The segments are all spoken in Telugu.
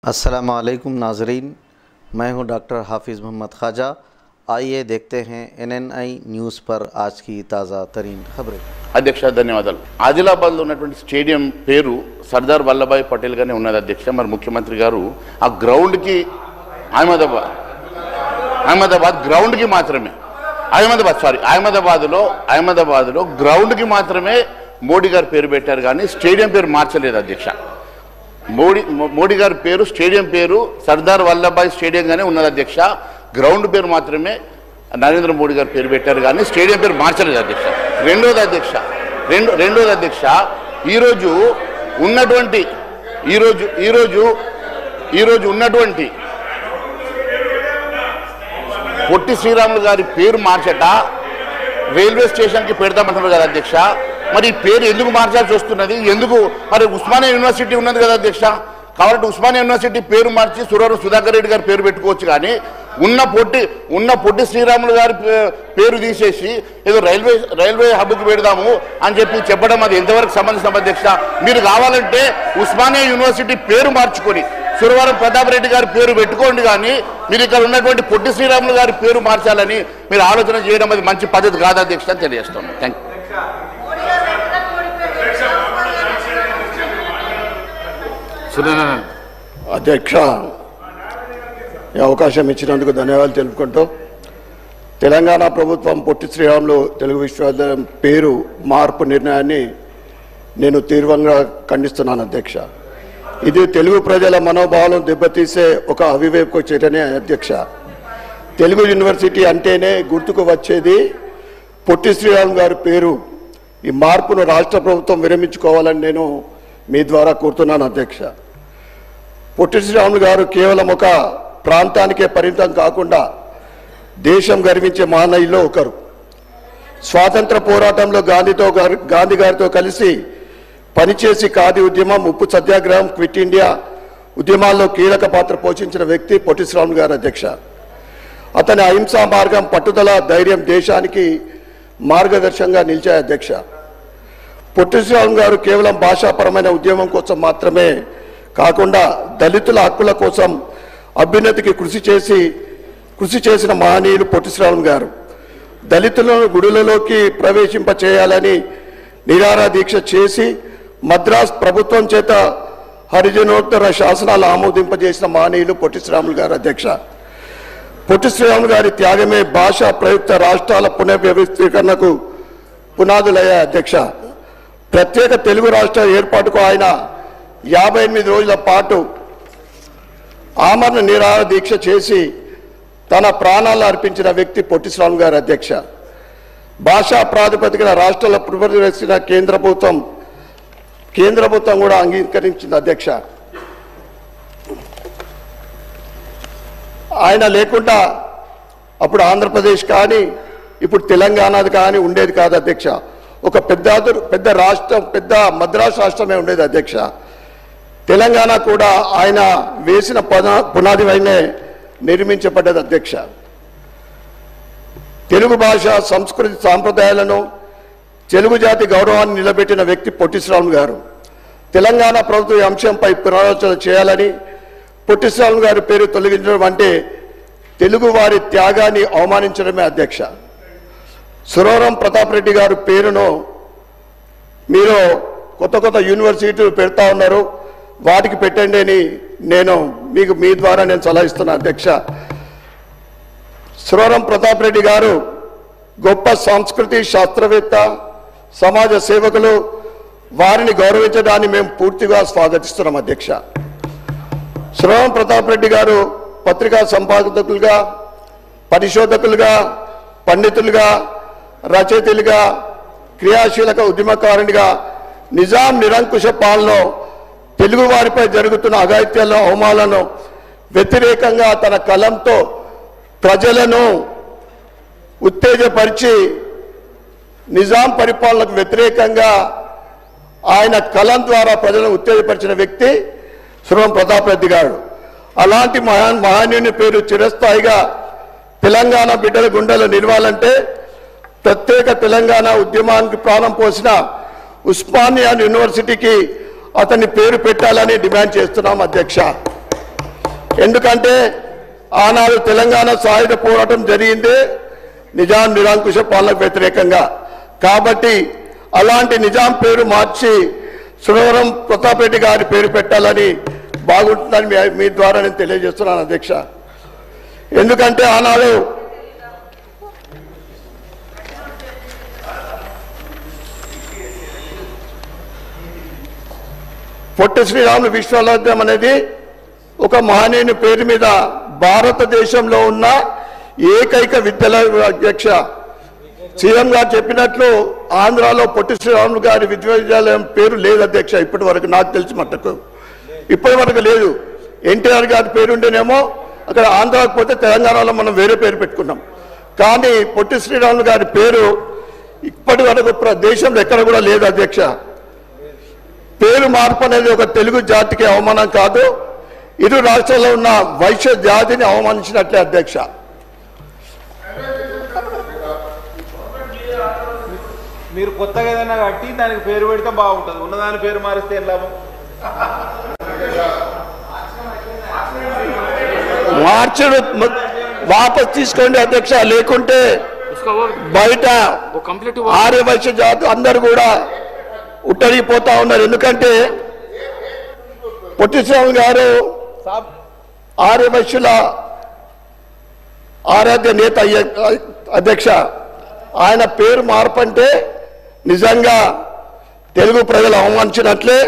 अस्सलाम वालेकुम नाजरीन, मैं हूं डॉक्टर हाफिज़ मोहम्मद ख्वाजा। आइए देखते हैं NNI न्यूज़ पर आज की ताज़ा तरीन खबरें। అధ్యక్ష ధన్యవాదాలు. ఆదిలాబాద్లో ఉన్నటువంటి స్టేడియం పేరు సర్దార్ వల్లభాయ్ పటేల్ గానే ఉన్నది అధ్యక్ష. మరి ముఖ్యమంత్రి గారు ఆ గ్రౌండ్కి అహ్మదాబాద్ గ్రౌండ్కి మాత్రమే అహ్మదాబాద్లో గ్రౌండ్కి మాత్రమే మోడీ గారు పేరు పెట్టారు, కానీ స్టేడియం పేరు మార్చలేదు అధ్యక్ష. మోడీ గారి పేరు స్టేడియం పేరు సర్దార్ వల్లభాయ్ స్టేడియంగానే ఉన్నది అధ్యక్ష. గ్రౌండ్ పేరు మాత్రమే నరేంద్ర మోడీ గారు పేరు పెట్టారు, కానీ స్టేడియం పేరు మార్చలేదు అధ్యక్ష. రెండోది అధ్యక్ష, ఈరోజు ఉన్నటువంటి పొట్టి శ్రీరాములు గారి పేరు మార్చట రైల్వే స్టేషన్కి పెడతామంటున్నారు కదా అధ్యక్ష. మరి ఈ పేరు ఎందుకు మార్చాల్సి వస్తున్నది? ఎందుకు? మరి ఉస్మానియా యూనివర్సిటీ ఉన్నది కదా అధ్యక్ష. కాబట్టి ఉస్మానియా యూనివర్సిటీ పేరు మార్చి సురవరం సుధాకర్ రెడ్డి గారి పేరు పెట్టుకోవచ్చు, కానీ ఉన్న పొట్టి శ్రీరాములు గారి పేరు తీసేసి ఏదో రైల్వే హబ్కి పెడదాము అని చెప్పడం అది ఎంతవరకు సంబంధించిన అధ్యక్ష? మీరు కావాలంటే ఉస్మానియా యూనివర్సిటీ పేరు మార్చుకొని సురవరం ప్రతాప్ రెడ్డి గారి పేరు పెట్టుకోండి, కానీ మీరు ఇక్కడ ఉన్నటువంటి పొట్టి శ్రీరాములు గారి పేరు మార్చాలని మీరు ఆలోచన చేయడం అది మంచి పద్ధతి కాదు అధ్యక్ష అని తెలియజేస్తున్నాను. Thank you. అధ్యక్ష, ఈ అవకాశం ఇచ్చినందుకు ధన్యవాదాలు తెలుపుకుంటూ, తెలంగాణ ప్రభుత్వం పొట్టి శ్రీరాములు తెలుగు విశ్వవిద్యాలయం పేరు మార్పు నిర్ణయాన్ని నేను తీవ్రంగా ఖండిస్తున్నాను అధ్యక్ష. ఇది తెలుగు ప్రజల మనోభావాలను దెబ్బతీసే ఒక అవివేక చర్యనే అధ్యక్ష. తెలుగు యూనివర్సిటీ అంటేనే గుర్తుకు వచ్చేది పొట్టి శ్రీరాములు గారి పేరు. ఈ మార్పును రాష్ట్ర ప్రభుత్వం విరమించుకోవాలని నేను మీ ద్వారా కోరుతున్నాను అధ్యక్ష. పొట్టి శ్రీరాములు గారు కేవలం ఒక ప్రాంతానికే పరిమితం కాకుండా దేశం గర్వించే మహనీయుల్లో ఒకరు. స్వాతంత్ర పోరాటంలో గాంధీ గారితో కలిసి పనిచేసి ఖాదీ ఉద్యమం, ఉప్పు సత్యాగ్రహం, క్విట్ ఇండియా ఉద్యమాల్లో కీలక పాత్ర పోషించిన వ్యక్తి పొట్టి శ్రీరాములు గారు అధ్యక్ష. అతని అహింసా మార్గం, పట్టుదల, ధైర్యం దేశానికి మార్గదర్శకంగా నిలిచాయి అధ్యక్ష. పొట్టి శ్రీరాములు గారు కేవలం భాషాపరమైన ఉద్యమం కోసం మాత్రమే కాకుండా దళితుల హక్కుల కోసం అభ్యున్నతికి కృషి చేసిన మహనీయులు పొట్టి శ్రీరాములు గారు. దళితులను గుడులలోకి ప్రవేశింప చేయాలని నిరాహార దీక్ష చేసి మద్రాస్ ప్రభుత్వం చేత హరిజనోత్తర శాసనాలు ఆమోదింపజేసిన మహనీయులు పొట్టి శ్రీరాములు గారు అధ్యక్ష. పొట్టి శ్రీరాములు గారి త్యాగమే భాషా ప్రయుక్త రాష్ట్రాల పునర్వ్యవస్థీకరణకు పునాదులయ్యాయి అధ్యక్ష. ప్రత్యేక తెలుగు రాష్ట్ర ఏర్పాటుకు ఆయన 58 రోజుల పాటు ఆమరణ నిరాహార దీక్ష చేసి తన ప్రాణాలు అర్పించిన వ్యక్తి పొట్టి శ్రీరాములు గారు అధ్యక్ష. భాషా ప్రాతిపదికన రాష్ట్రాల పునర్వ్యవస్థ కేంద్ర ప్రభుత్వం కూడా అంగీకరించింది అధ్యక్ష. ఆయన లేకుండా అప్పుడు ఆంధ్రప్రదేశ్ కానీ ఇప్పుడు తెలంగాణది కానీ ఉండేది కాదు అధ్యక్ష. ఒక పెద్ద రాష్ట్రం, పెద్ద మద్రాసు రాష్ట్రమే ఉండేది అధ్యక్ష. తెలంగాణ కూడా ఆయన వేసిన పునాది పైనే నిర్మించబడ్డది అధ్యక్ష. తెలుగు భాష, సంస్కృతి, సాంప్రదాయాలను, తెలుగు జాతి గౌరవాన్ని నిలబెట్టిన వ్యక్తి పొట్టి శ్రీరాములు గారు. తెలంగాణ ప్రభుత్వ అంశంపై పునరాలోచన చేయాలని, పొట్టి శ్రీరాములు గారి పేరు తొలగించడం అంటే తెలుగు వారి త్యాగాన్ని అవమానించడమే అధ్యక్ష. సురవరం ప్రతాప్ రెడ్డి గారి పేరును మీరు కొత్త యూనివర్సిటీలు పెడతా ఉన్నారు, వాటికి పెట్టండి అని మీ ద్వారా నేను సలహా ఇస్తున్నాను అధ్యక్ష. సురవరం ప్రతాప్ రెడ్డి గారు గొప్ప సంస్కృతి శాస్త్రవేత్త, సమాజ సేవకులు. వారిని గౌరవించడాన్ని మేము పూర్తిగా స్వాగతిస్తున్నాం అధ్యక్ష. సురవరం ప్రతాప్ రెడ్డి గారు పత్రికా సంపాదకులుగా, పరిశోధకులుగా, పండితులుగా, రచయితలుగా, క్రియాశీలక ఉద్యమకారునిగా నిజాం నిరంకుశ పాలనలో తెలుగు వారిపై జరుగుతున్న అఘాయిత్యాలను, అవమానాలను వ్యతిరేకంగా తన కలంతో ప్రజలను ఉత్తేజపరిచి నిజాం పరిపాలనకు వ్యతిరేకంగా ఆయన కలం ద్వారా ప్రజలను ఉత్తేజపరిచిన వ్యక్తి సురవరం ప్రతాప్ రెడ్డి గారు. అలాంటి మహనీయుని పేరు చిరస్థాయిగా తెలంగాణ బిడ్డల గుండెలు నిలవాలంటే ప్రత్యేక తెలంగాణ ఉద్యమానికి ప్రాణం పోసిన ఉస్మానియా యూనివర్సిటీకి అతని పేరు పెట్టాలని డిమాండ్ చేస్తున్నాం అధ్యక్ష. ఎందుకంటే ఆనాడు తెలంగాణ సాయుధ పోరాటం జరిగిందే నిజాం నిరంకుశ పాలనకు వ్యతిరేకంగా. కాబట్టి అలాంటి నిజాం పేరు మార్చి సురవరం ప్రతాప్ రెడ్డి గారి పేరు పెట్టాలని బాగుంటుందని మీ ద్వారా నేను తెలియజేస్తున్నాను అధ్యక్ష. ఎందుకంటే ఆనాడు పొట్టి శ్రీరాములు విశ్వవిద్యాలయం అనేది ఒక మహనీయుని పేరు మీద భారతదేశంలో ఉన్న ఏకైక విద్యాలయం అధ్యక్ష. సీఎం గారు చెప్పినట్లు ఆంధ్రాలో పొట్టి శ్రీరాములు గారి విశ్వవిద్యాలయం పేరు లేదు అధ్యక్ష. ఇప్పటి వరకు నాకు తెలిసి మట్టుకు ఇప్పటి వరకు లేదు. ఎన్టీఆర్ గారి పేరు ఉండేనేమో అక్కడ ఆంధ్రాకు పోతే తెలంగాణలో మనం వేరే పేరు పెట్టుకున్నాం. కానీ పొట్టి శ్రీరాములు గారి పేరు ఇప్పటి వరకు దేశంలో ఎక్కడ కూడా లేదు అధ్యక్ష. పేరు మార్పు అనేది ఒక తెలుగు జాతికి అవమానం కాదు, ఇరు రాష్ట్రాల్లో ఉన్న వైశ్య జాతిని అవమానించినట్లే అధ్యక్ష. మీరు కొత్తగా ఏదైనా కట్టి దానికి పేరు పెడితే బాగుంటుంది, ఉన్నదాని పేరు మారిస్తే ఏం లాభం? మార్చడు వాపస్ తీసుకోండి అధ్యక్ష. లేకుంటే బయట ఆర్య వైశ్య జాతి అందరు కూడా ఉట్టరిగిపోతా ఉన్నారు. ఎందుకంటే పొట్టి శ్రీరాములు గారు ఆర్య వైశ్యుల ఆరాధ్య నేత అధ్యక్ష. ఆయన పేరు మార్పు అంటే నిజంగా తెలుగు ప్రజలు అవమానించినట్లే.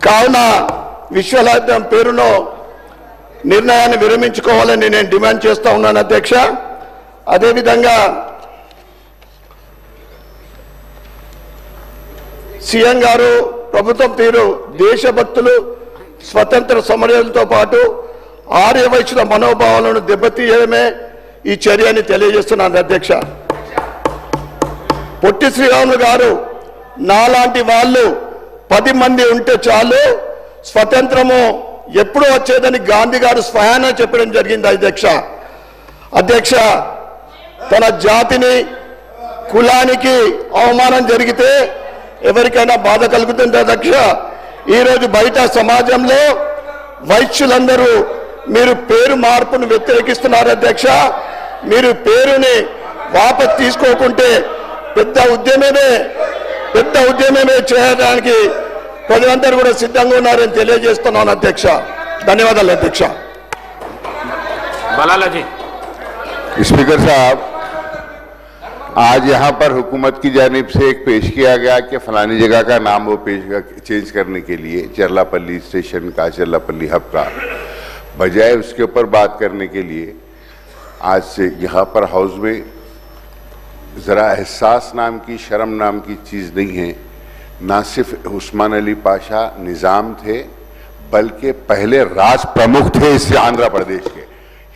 కావున విశ్వవిద్యాలయం పేరులో నిర్ణయాన్ని విరమించుకోవాలని నేను డిమాండ్ చేస్తూ ఉన్నాను అధ్యక్ష. అదేవిధంగా సీఎం గారు ప్రభుత్వం తీరు దేశభక్తులు స్వతంత్ర సమరయులతో పాటు ఆర్య వైశ్యుల మనోభావాలను దెబ్బతీయడమే ఈ చర్యని తెలియజేస్తున్నాను అధ్యక్ష. పొట్టి శ్రీరాములు గారు నాలాంటి వాళ్ళు 10 మంది ఉంటే చాలు, స్వతంత్రము ఎప్పుడూ వచ్చేదని గాంధీ గారు స్వయాన చెప్పడం జరిగింది అధ్యక్ష. తన జాతిని కులానికి అవమానం జరిగితే ఎవరికైనా బాధ కలుగుతుంది అధ్యక్ష. ఈరోజు బయట సమాజంలో వైశ్యులందరూ మీరు పేరు మార్పును వ్యతిరేకిస్తున్నారు అధ్యక్ష. మీరు పేరుని వాపస్ తీసుకోకుంటే పెద్ద ఉద్యమమే చేయడానికి ప్రజలందరూ కూడా సిద్ధంగా ఉన్నారని తెలియజేస్తున్నాను అధ్యక్ష. ధన్యవాదాలు అధ్యక్ష. बालाजी स्पीकर साहब, आज यहाँ पर हुकूमत की जानिब से एक पेश किया गया कि फलानी जगह का नाम वो चेंज करने के लिए चरलापल्ली स्टेशन का, चरलापल्ली हब का, बजाय उसके ऊपर बात करने के लिए आज से यहाँ पर हाउस में ज़रा एहसास नाम की, शर्म नाम की चीज़ नहीं है. ना सिर्फ उस्मान अली पाशा निज़ाम थे बल्कि पहले राज प्रमुख थे इस आंध्र प्रदेश के.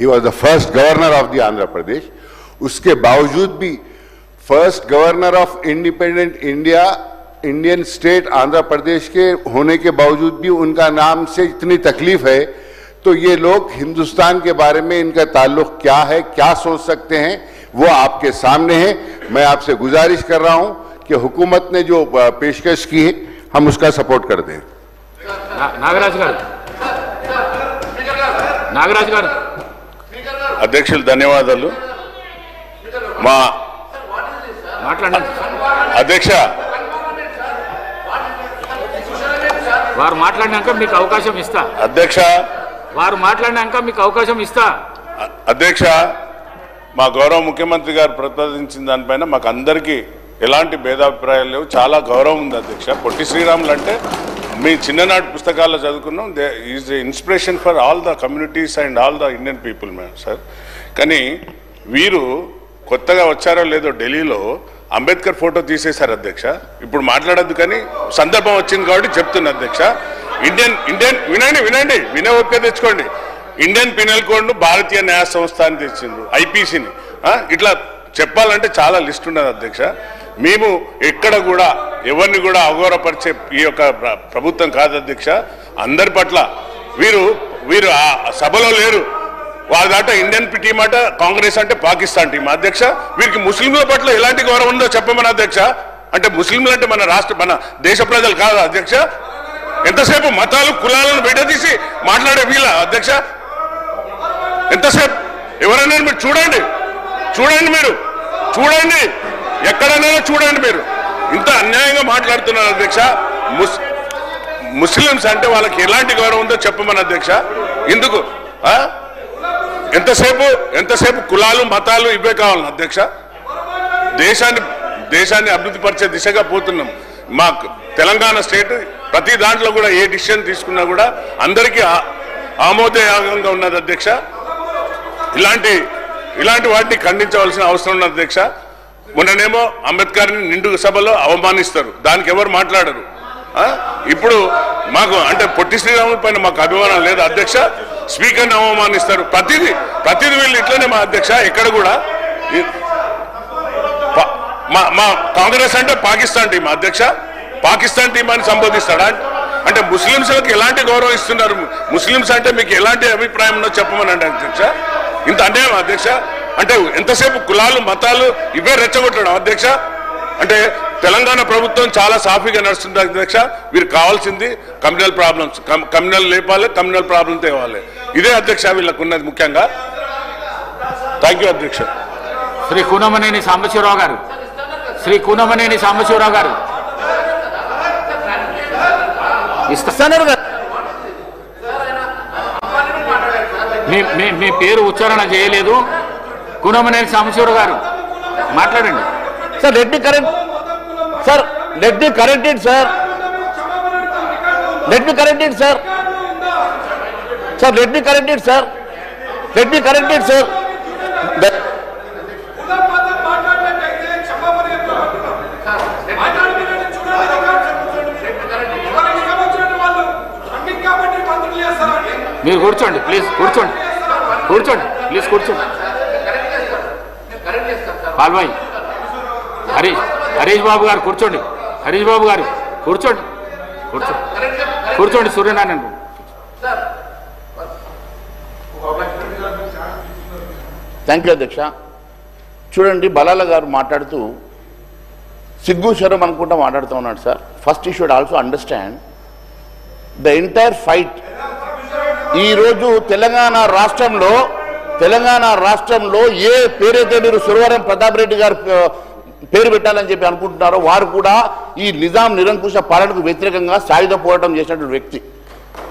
He was the first governor of the Andhra Pradesh. उसके बावजूद भी first governor of independent Indian state Andhra Pradesh के होने के बावजूद भी उनका नाम से इतनी तकलीफ है. तो ये लोग हिंदुस्तान के बारे में इनका ताल्लुक क्या है, क्या सोच सकते हैं, वो आपके सामने है. मैं आपसे गुजारिश कर रहा हूं कि हुकूमत ने जो पेशकश की है हम उसका सपोर्ट कर दें. नागराज गाరు అధ్యక్షులు ధన్యవాదాలు. మా మాట్లాడండి అధ్యక్ష, వారు మాట్లాడినాక మీకు అవకాశం ఇస్తా. అధ్యక్ష వారు మాట్లాడినాక మీకు అవకాశం ఇస్తా. అధ్యక్ష, మా గౌరవ ముఖ్యమంత్రి గారు ప్రతిపాదించిన దానిపైన మాకు అందరికీ ఎలాంటి భేదాభిప్రాయాలు లేవు. చాలా గౌరవం ఉంది అధ్యక్ష. పొట్టి శ్రీరాములు అంటే మీ చిన్ననాటి పుస్తకాల్లో చదువుకున్నాం. They is the inspiration for all the communities and all the Indian people ma'am sir. కానీ వీరు కొత్తగా వచ్చారో లేదో ఢిల్లీలో అంబేద్కర్ ఫోటో తీసేశారు అధ్యక్ష. ఇప్పుడు మాట్లాడద్దు కానీ సందర్భం వచ్చింది కాబట్టి చెప్తున్నా అధ్యక్ష. ఇండియన్ వినండి వినే ఓపిక తెచ్చుకోండి. ఇండియన్ పీనల్ కోడ్ను భారతీయ న్యాయ సంస్థ అని తెచ్చిండ్రు, ఐపీసీని. ఇట్లా చెప్పాలంటే చాలా లిస్ట్ ఉన్నది అధ్యక్ష. మేము ఎక్కడ కూడా ఎవరిని కూడా అగౌరవపరిచే ఈ యొక్క ప్రభుత్వం కాదు అధ్యక్ష. అందరి పట్ల వీరు ఆ సభలో లేరు. వాళ్ళ దాట ఇండియన్ టీం అట, కాంగ్రెస్ అంటే పాకిస్తాన్ టీం అధ్యక్ష. వీరికి ముస్లింల పట్ల ఎలాంటి గౌరవం ఉందో చెప్పమని అధ్యక్ష. అంటే ముస్లింలు అంటే మన దేశ ప్రజలు కాదా అధ్యక్ష? ఎంతసేపు మతాలు కులాలను విడదీసి మాట్లాడే వీళ్ళ అధ్యక్ష ఎంతసేపు ఎవరైనా మీరు చూడండి మీరు చూడండి ఎక్కడైనా చూడండి మీరు ఇంత అన్యాయంగా మాట్లాడుతున్నారు అధ్యక్ష ముస్లిమ్స్ అంటే వాళ్ళకి ఎలాంటి గౌరవం ఉందో చెప్పమని అధ్యక్ష ఎందుకు ఎంతసేపు కులాలు మతాలు ఇవే కావాలి అధ్యక్ష దేశాన్ని అభివృద్ధి పరిచే దిశగా పోతున్నాం మా తెలంగాణ స్టేట్ ప్రతి దాంట్లో కూడా ఏ డిసిషన్ తీసుకున్నా కూడా అందరికీ ఆమోదయోగంగా ఉన్నది అధ్యక్ష ఇలాంటి వాటిని ఖండించవలసిన అవసరం ఉన్నది అధ్యక్ష మొన్ననేమో అంబేద్కర్ని నిండు సభలో అవమానిస్తారు దానికి ఎవరు మాట్లాడరు ఇప్పుడు మాకు అంటే పొట్టి శ్రీరాముల పైన మాకు అభిమానం లేదు అధ్యక్ష స్పీకర్ని అవమానిస్తారు ప్రతిదీ వీళ్ళు ఇట్లనే మా అధ్యక్ష ఎక్కడ కూడా మా కాంగ్రెస్ అంటే పాకిస్తాన్ టీం అధ్యక్ష పాకిస్తాన్ టీం అని సంబోధిస్తాడా అంటే ముస్లింస్లకు ఎలాంటి గౌరవం ఇస్తున్నారు ముస్లింస్ అంటే మీకు ఎలాంటి అభిప్రాయం ఉందో చెప్పమని అంటే అధ్యక్ష ఇంత అన్యాయం అధ్యక్ష అంటే ఎంతసేపు కులాలు మతాలు ఇవే రెచ్చగొట్టడం అధ్యక్ష అంటే తెలంగాణ ప్రభుత్వం చాలా సాఫీగా నడుస్తుంది అధ్యక్ష వీరు కావాల్సింది కమ్యూనల్ ప్రాబ్లమ్స్ కమ్యూనల్ లేపాలి కమ్యూనల్ ప్రాబ్లం తేవాలి ఇదే అధ్యక్ష వీళ్ళకు ఉన్నది ముఖ్యంగా థ్యాంక్ యూ అధ్యక్ష శ్రీ కూనమనేని సాంబశివరావు గారు ఇస్తున్నారు కదా మీ పేరు ఉచ్చారణ చేయలేదు కూనమనేని సాంబశివరావు గారు మాట్లాడండి sir let me correct it sir మీరు కూర్చోండి ప్లీజ్ కూర్చోండి పాల్వాయి హరీష్ బాబు గారు కూర్చోండి కూర్చోండి సూర్యనారాయణ థ్యాంక్ యూ అధ్యక్ష చూడండి బలాల గారు మాట్లాడుతూ సిగ్గు శరం అనుకుంటా మాట్లాడుతూ ఉన్నాడు sir first you should also understand the entire fight ఈరోజు తెలంగాణ రాష్ట్రంలో ఏ పేరైతే మీరు సురవరం ప్రతాప్ రెడ్డి గారు పేరు పెట్టాలని చెప్పి అనుకుంటున్నారో వారు కూడా ఈ నిజాం నిరంకుశ పాలనకు వ్యతిరేకంగా సాయుధ పోరాటం చేసినటువంటి వ్యక్తి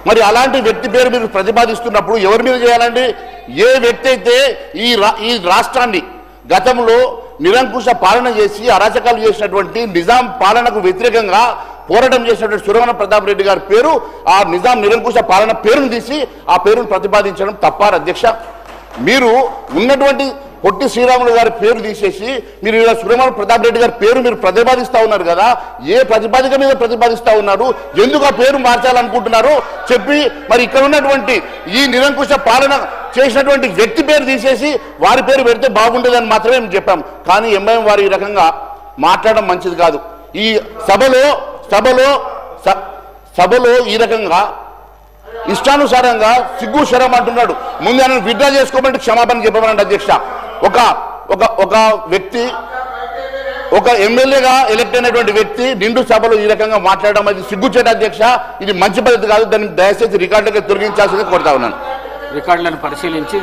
మరి అలాంటి వ్యక్తి పేరు మీరు ప్రతిపాదిస్తున్నప్పుడు ఎవరి మీద చేయాలండి ఏ వ్యక్తి అయితే ఈ రాష్ట్రాన్ని గతంలో నిరంకుశ పాలన చేసి అరాచకాలు చేసినటువంటి నిజాం పాలనకు వ్యతిరేకంగా పోరాటం చేసినటువంటి సురవరం ప్రతాప్ రెడ్డి గారి పేరు ఆ నిజాం నిరంకుశ పాలన పేరును తీసి ఆ పేరును ప్రతిపాదించడం తప్పారు అధ్యక్ష మీరు ఉన్నటువంటి పొట్టి శ్రీరాములు గారి పేరు తీసేసి మీరు ఇలా సురవరం ప్రతాప్ రెడ్డి గారి పేరు మీరు ప్రతిపాదిస్తూ ఉన్నారు కదా ఏ ప్రతిపాదిక మీద ప్రతిపాదిస్తూ ఉన్నారు ఎందుకు ఆ పేరు మార్చాలనుకుంటున్నారు చెప్పి మరి ఇక్కడ ఉన్నటువంటి ఈ నిరంకుశ పాలన చేసినటువంటి వ్యక్తి పేరు తీసేసి వారి పేరు పెడితే బాగుండేదని మాత్రమే మేము చెప్పాం కానీ ఎంఐఎం వారు ఈ రకంగా మాట్లాడడం మంచిది కాదు ఈ సభలో ఈ రకంగా ఇష్టానుసారంగా సిగ్గు శరం అంటున్నాడు ముందు ఆయన విత్డ్రా చేసుకోమంటే క్షమాపణ చెప్పమనండి అధ్యక్ష ఒక వ్యక్తి ఒక ఎమ్మెల్యేగా ఎలక్ట్ అయినటువంటి వ్యక్తి నిండు సభలో ఈ రకంగా మాట్లాడడం అది సిగ్గుచేట అధ్యక్ష ఇది మంచి పద్ధతి కాదు దాన్ని దయచేసి రికార్డులకి తొలగించాల్సింది కోరుతా ఉన్నాను రికార్డులను పరిశీలించి